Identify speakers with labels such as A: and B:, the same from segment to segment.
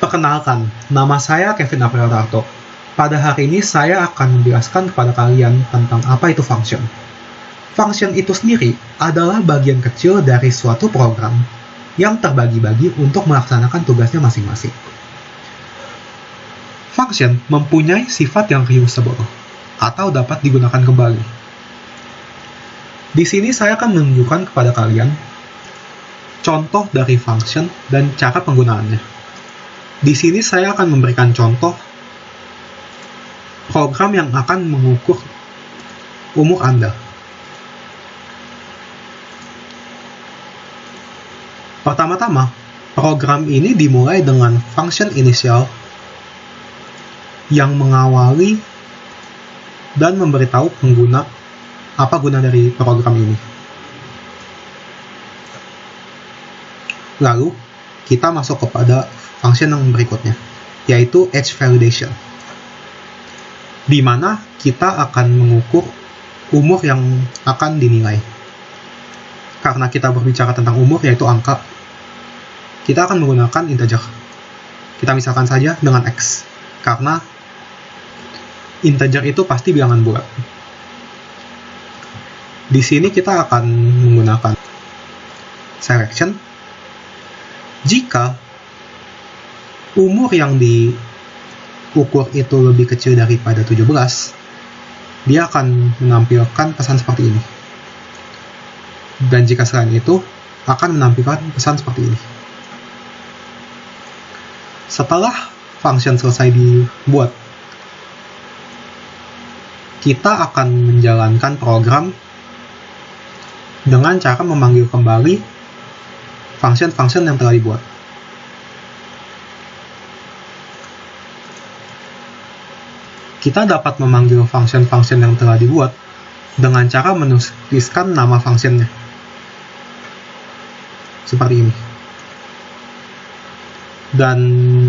A: Perkenalkan, nama saya Kevin Aprilatarto. Pada hari ini saya akan menjelaskan kepada kalian tentang apa itu function. Function itu sendiri adalah bagian kecil dari suatu program yang terbagi-bagi untuk melaksanakan tugasnya masing-masing. Function mempunyai sifat yang reusable atau dapat digunakan kembali. Di sini saya akan menunjukkan kepada kalian contoh dari function dan cara penggunaannya. Di sini saya akan memberikan contoh program yang akan mengukur umur Anda. Pertama-tama, program ini dimulai dengan function inisial yang mengawali dan memberitahu pengguna apa guna dari program ini. Lalu, kita masuk kepada function yang berikutnya, yaitu age validation, di mana kita akan mengukur umur yang akan dinilai. Karena kita berbicara tentang umur, yaitu angka, kita akan menggunakan integer. Kita misalkan saja dengan X, karena integer itu pasti bilangan bulat. Di sini kita akan menggunakan selection. Jika umur yang diukur itu lebih kecil daripada 17, dia akan menampilkan pesan seperti ini. Dan jika selain itu, akan menampilkan pesan seperti ini. Setelah function selesai dibuat, kita akan menjalankan program dengan cara memanggil kembali function-function yang telah dibuat. Kita dapat memanggil function-function yang telah dibuat dengan cara menuliskan nama functionnya. Seperti ini. Dan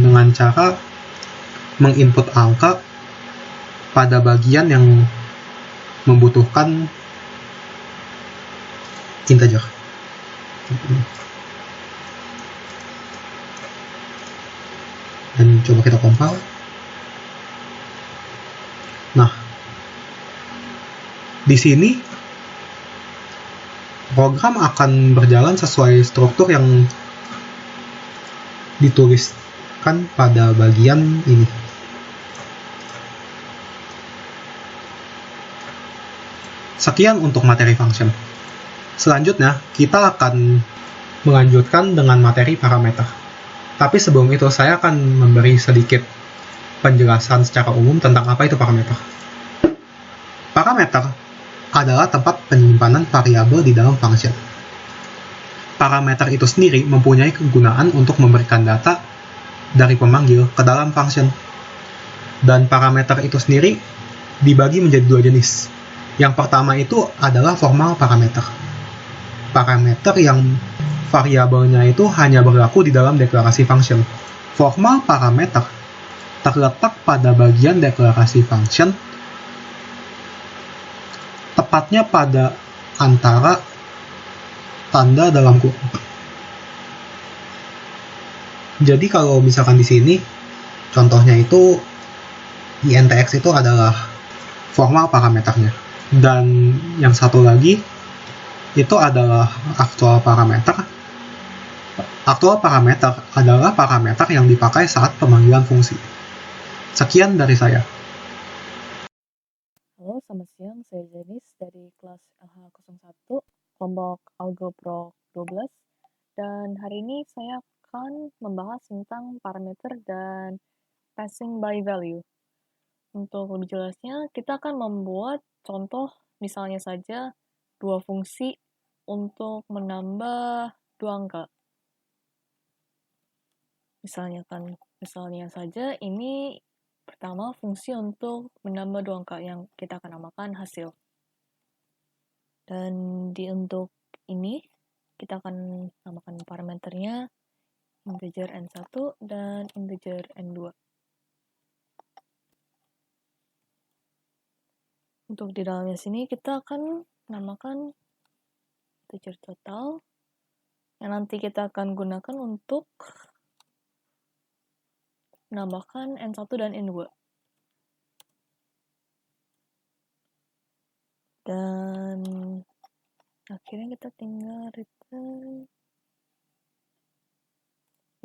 A: dengan cara menginput angka pada bagian yang membutuhkan integer. Dan coba kita compile. Nah, di sini program akan berjalan sesuai struktur yang dituliskan pada bagian ini. Sekian untuk materi function. Selanjutnya, kita akan melanjutkan dengan materi parameter. Tapi sebelum itu, saya akan memberi sedikit penjelasan secara umum tentang apa itu parameter. Parameter adalah tempat penyimpanan variabel di dalam function. Parameter itu sendiri mempunyai kegunaan untuk memberikan data dari pemanggil ke dalam function. Dan parameter itu sendiri dibagi menjadi dua jenis. Yang pertama itu adalah formal parameter. Parameter yang variabelnya itu hanya berlaku di dalam deklarasi function. Formal parameter terletak pada bagian deklarasi function, tepatnya pada antara tanda dalam kurung. Jadi kalau misalkan di sini contohnya itu INTX itu adalah formal parameternya, dan yang satu lagi itu adalah actual parameter. Actual parameter adalah parameter yang dipakai saat pemanggilan fungsi. Sekian dari saya.
B: Halo, selamat siang. Saya Jenis dari kelas LH01, kelompok Algopro 12. Dan hari ini saya akan membahas tentang parameter dan passing by value. Untuk lebih jelasnya, kita akan membuat contoh, misalnya saja, dua fungsi untuk menambah dua angka. Misalnya saja ini pertama fungsi untuk menambah dua angka yang kita akan namakan hasil. Dan untuk ini kita akan namakan parameternya integer n1 dan integer n2. Untuk di dalamnya sini kita akan namakan integer total yang nanti kita akan gunakan untuk menambahkan N1 dan N2. Dan akhirnya kita tinggal return.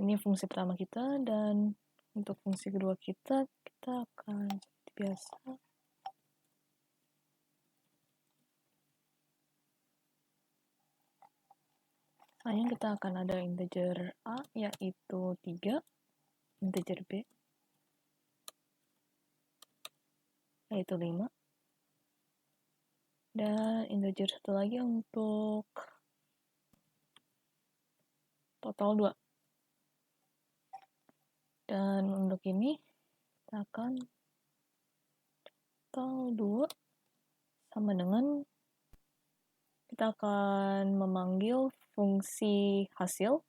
B: Ini fungsi pertama kita, dan untuk fungsi kedua kita akan seperti biasa. Misalnya kita akan ada integer A, yaitu 3, integer B, yaitu 5, dan integer satu lagi untuk total 2. Dan untuk ini kita akan total 2 sama dengan kita akan memanggil fungsi hasil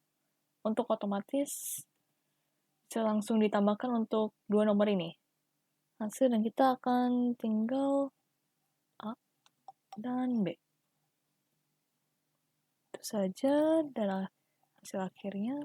B: untuk otomatis bisa langsung ditambahkan untuk dua nomor ini. Hasil, dan kita akan tinggal A dan B. Itu saja adalah hasil akhirnya.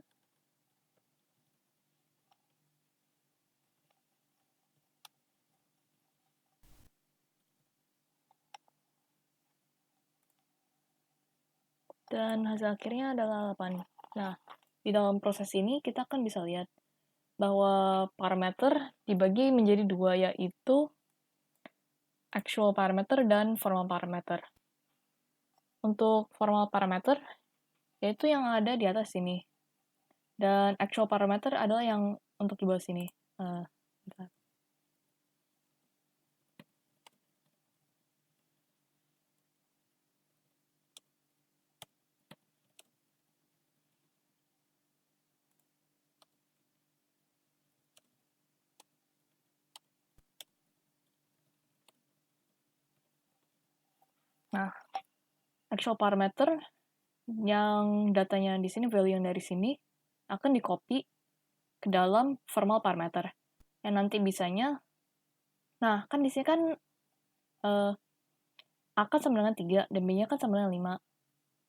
B: Dan hasil akhirnya adalah 8. Nah, di dalam proses ini kita akan bisa lihat bahwa parameter dibagi menjadi dua, yaitu actual parameter dan formal parameter. Untuk formal parameter, yaitu yang ada di atas sini. Dan actual parameter adalah yang untuk di bawah sini. Bentar. Nah, actual parameter yang datanya di sini, value yang dari sini, akan di-copy ke dalam formal parameter. Yang nanti bisanya, nah kan di sini kan A kan sama dengan 3, dan B-nya kan sama dengan 5.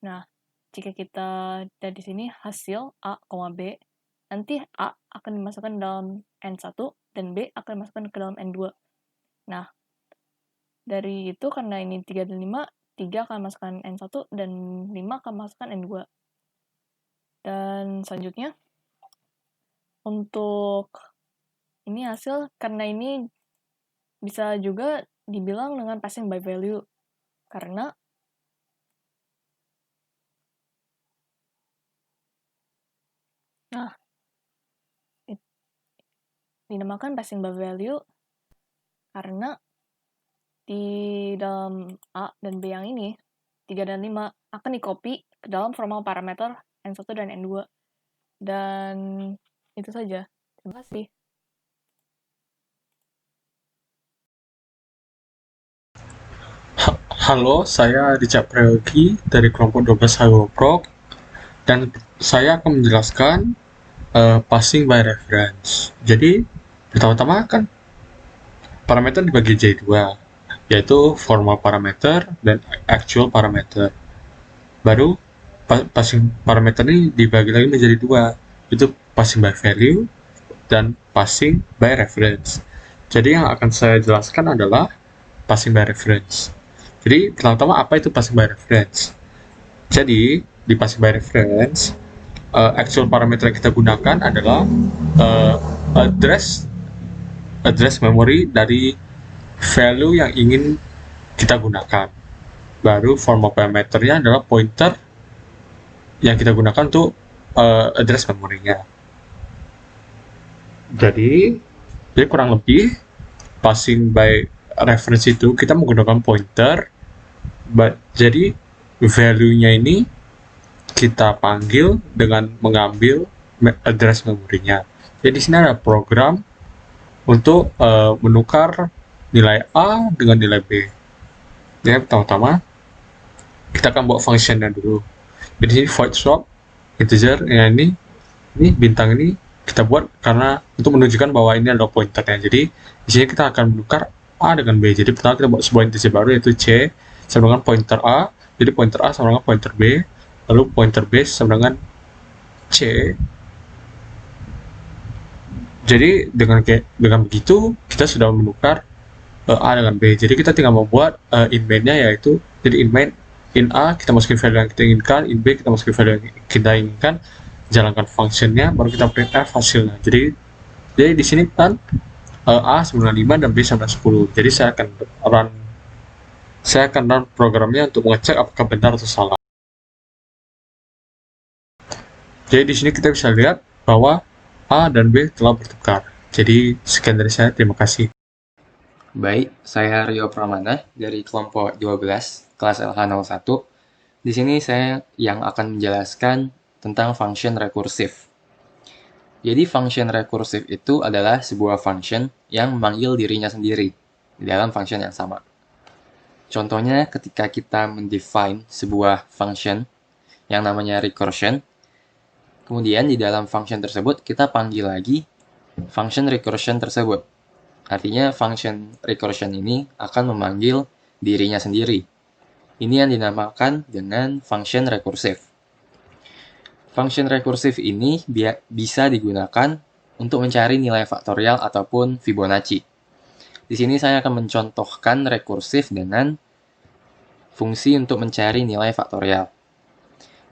B: Nah, jika kita ada di sini hasil A, B, nanti A akan dimasukkan dalam N1, dan B akan dimasukkan ke dalam N2. Nah, dari itu, karena ini 3 dan 5, 3 akan masukkan N1, dan 5 akan masukkan N2. Dan selanjutnya, untuk ini hasil, karena ini bisa juga dibilang dengan passing by value, karena dinamakan passing by value karena di dalam A dan B yang ini, 3 dan 5, akan di-copy ke dalam formal parameter N1 dan N2. Dan itu saja. Terima kasih.
C: Halo, saya Richard Prayogi dari kelompok 12 Hagoprok, dan saya akan menjelaskan passing by reference. Jadi, pertama-tama kan parameter dibagi jadi dua, yaitu formal parameter dan actual parameter. Baru passing parameter ini dibagi lagi menjadi dua, itu passing by value dan passing by reference. Jadi yang akan saya jelaskan adalah passing by reference. Jadi pertama-tama apa itu passing by reference? Jadi di passing by reference, actual parameter yang kita gunakan adalah address memory dari value yang ingin kita gunakan. Baru formal parameternya adalah pointer yang kita gunakan untuk address memorinya. Jadi kurang lebih passing by reference itu kita menggunakan pointer, jadi value-nya ini kita panggil dengan mengambil address memorinya. Jadi di sini ada program untuk menukar nilai A dengan nilai B. Jadi pertama-tama kita akan buat functionnya dulu. Jadi sini void swap integer, yang ini bintang ini kita buat karena untuk menunjukkan bahwa ini adalah pointernya. Jadi di sini kita akan menukar A dengan B. Jadi pertama kita buat sebuah integer baru, yaitu C sama dengan pointer A. Jadi pointer A sama dengan pointer B, lalu pointer B sama dengan C, Jadi dengan begitu kita sudah menukar A dengan B. Jadi kita tinggal membuat in main-nya, yaitu jadi in A kita masukin value yang kita inginkan, in B kita masukin value yang kita inginkan, jalankan function-nya, baru kita printf hasilnya. Jadi di sini kan A 95 dan B 910. Jadi saya akan run programnya untuk mengecek apakah benar atau salah. Jadi di sini kita bisa lihat bahwa A dan B telah bertukar. Jadi sekian dari saya, terima kasih.
D: Baik, saya Rio Pramana dari kelompok 12, kelas LH01. Di sini saya yang akan menjelaskan tentang function rekursif. Jadi function rekursif itu adalah sebuah function yang memanggil dirinya sendiri di dalam function yang sama. Contohnya ketika kita mendefine sebuah function yang namanya recursion, kemudian di dalam function tersebut kita panggil lagi function recursion tersebut. Artinya function recursion ini akan memanggil dirinya sendiri. Ini yang dinamakan dengan function rekursif. Function rekursif ini bisa digunakan untuk mencari nilai faktorial ataupun Fibonacci. Di sini saya akan mencontohkan rekursif dengan fungsi untuk mencari nilai faktorial.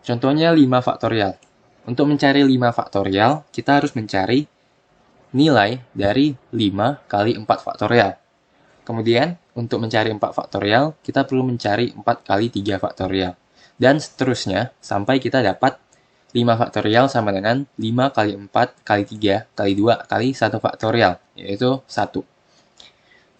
D: Contohnya 5 faktorial. Untuk mencari 5 faktorial, kita harus mencari nilai dari 5 kali 4 faktorial. Kemudian, untuk mencari 4 faktorial, kita perlu mencari 4 kali 3 faktorial. Dan seterusnya, sampai kita dapat 5 faktorial sama dengan 5 kali 4 kali 3 kali 2 kali 1 faktorial, yaitu 1.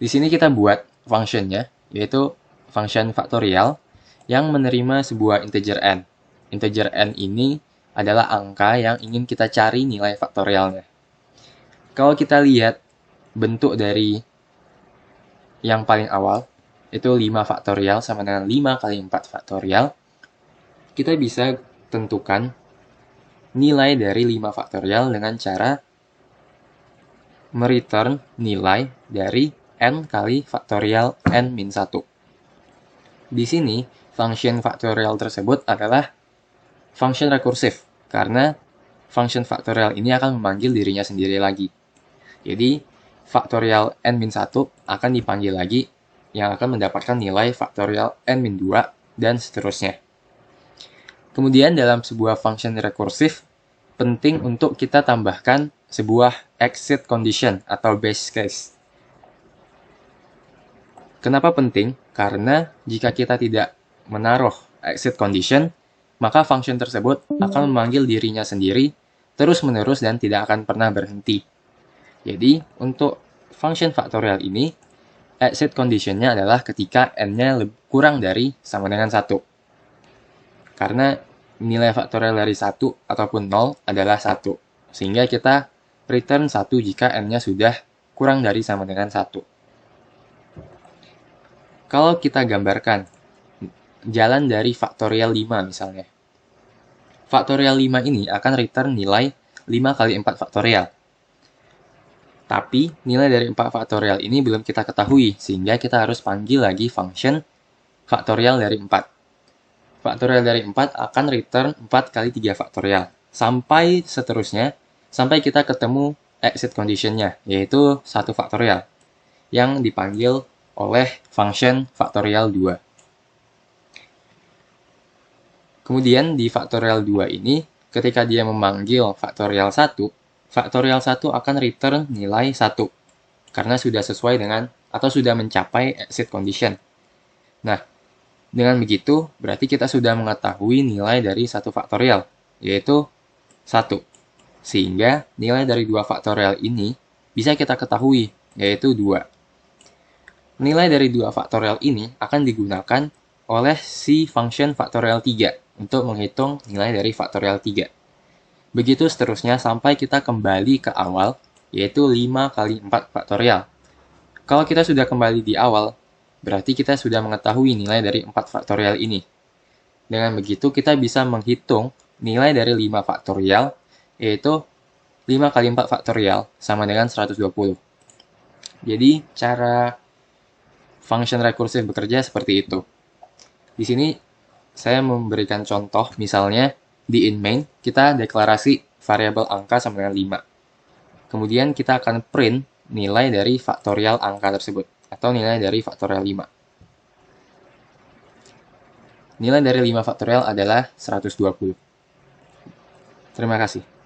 D: Di sini kita buat function-nya, yaitu function faktorial yang menerima sebuah integer n. Integer n ini adalah angka yang ingin kita cari nilai faktorialnya. Kalau kita lihat bentuk dari yang paling awal, itu 5 faktorial sama dengan 5 kali 4 faktorial, kita bisa tentukan nilai dari 5 faktorial dengan cara mereturn nilai dari n kali faktorial n-1. Di sini, function faktorial tersebut adalah function rekursif, karena function faktorial ini akan memanggil dirinya sendiri lagi. Jadi, faktorial n-1 akan dipanggil lagi, yang akan mendapatkan nilai faktorial n-2, dan seterusnya. Kemudian, dalam sebuah function rekursif, penting untuk kita tambahkan sebuah exit condition atau base case. Kenapa penting? Karena jika kita tidak menaruh exit condition, maka function tersebut akan memanggil dirinya sendiri terus-menerus dan tidak akan pernah berhenti. Jadi, untuk function faktorial ini, exit condition-nya adalah ketika n-nya kurang dari sama dengan 1. Karena nilai faktorial dari 1 ataupun 0 adalah 1. Sehingga kita return 1 jika n-nya sudah kurang dari sama dengan 1. Kalau kita gambarkan jalan dari faktorial 5 misalnya. Faktorial 5 ini akan return nilai 5 kali 4 faktorial. Tapi, nilai dari 4 faktorial ini belum kita ketahui, sehingga kita harus panggil lagi function faktorial dari 4. Faktorial dari 4 akan return 4 kali 3 faktorial. Sampai seterusnya, sampai kita ketemu exit condition-nya, yaitu 1 faktorial, yang dipanggil oleh function faktorial 2. Kemudian, di faktorial 2 ini, ketika dia memanggil faktorial 1, faktorial 1 akan return nilai 1, karena sudah sesuai dengan atau sudah mencapai exit condition. Nah, dengan begitu, berarti kita sudah mengetahui nilai dari 1 faktorial, yaitu 1. Sehingga nilai dari 2 faktorial ini bisa kita ketahui, yaitu 2. Nilai dari 2 faktorial ini akan digunakan oleh si function faktorial 3 untuk menghitung nilai dari faktorial 3. Begitu seterusnya sampai kita kembali ke awal, yaitu 5 kali 4 faktorial. Kalau kita sudah kembali di awal, berarti kita sudah mengetahui nilai dari 4 faktorial ini. Dengan begitu, kita bisa menghitung nilai dari 5 faktorial, yaitu 5 kali 4 faktorial sama dengan 120. Jadi, cara function rekursif bekerja seperti itu. Di sini, saya memberikan contoh, misalnya, di in main, kita deklarasi variabel angka sama dengan 5. Kemudian kita akan print nilai dari faktorial angka tersebut, atau nilai dari faktorial 5. Nilai dari 5 faktorial adalah 120. Terima kasih.